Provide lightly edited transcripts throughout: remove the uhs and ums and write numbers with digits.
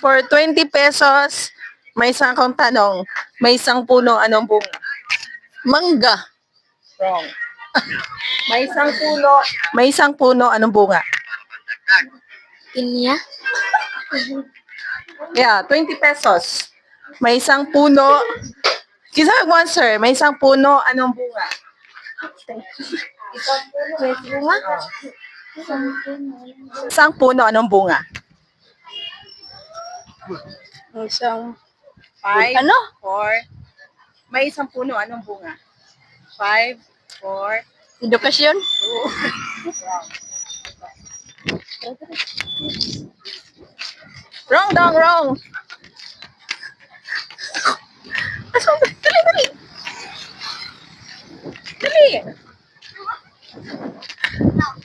For 20 pesos, may isang akong tanong. May isang puno, anong bunga? Mangga. Wrong. May isang puno, anong bunga? Inya? Yeah, 20 pesos. May isang puno. Kisa mo answer, may isang puno, anong bunga? May bunga? Isang puno, anong bunga? Isang... Five, Ano? 4. May isang puno, anong bunga? 5, 4, Edukasyon? Wrong, dong, wrong. Dali. Dali.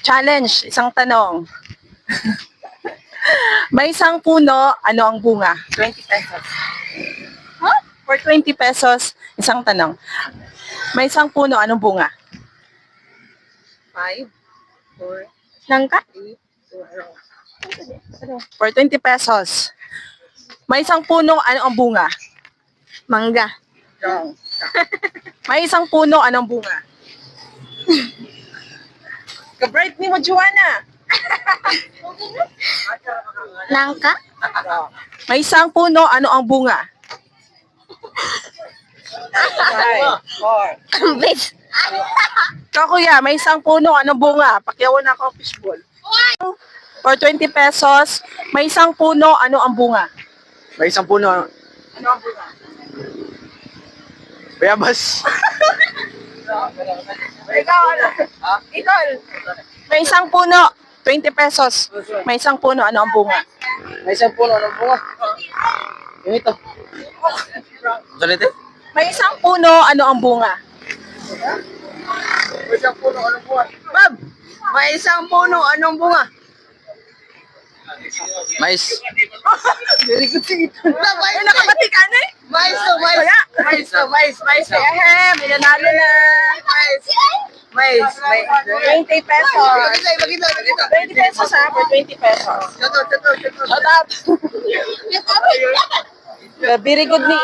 Challenge, isang tanong. May isang puno, ano ang bunga? 20 pesos. Huh? For 20 pesos, isang tanong. May isang puno, anong bunga? 5, 4, Nangka? 8, For 20 pesos. May isang puno, ano ang bunga? Mangga. Wrong. May isang puno, anong bunga? Ka-bright ni mo, Joanna. Nangka? May isang puno, ano ang bunga? 5, 4. Kambis. Kuya, may isang puno, anong bunga? Pakyawan ako fishball. For 20 pesos, may isang puno, ano ang bunga? May isang puno. Ano ang bunga? Bayabas. Ikaw, ano? Ikaw. May isang puno, 20 pesos. May isang puno, ano ang bunga? May isang puno. Anong bunga? Yung ito. Ulit eh. May isang puno, ano ang bunga? May isang puno. Anong bunga? Bob, may isang puno, anong bunga? Mais. Very good si Ito. Ay, nakabati ka na eh. Mais to, mais. Wala. Mais. Ahem, may nanalo na. Mais. 20 pesos. Magkita. 20 pesos ha, for 20 pesos. Ito. Shout out. Very good ni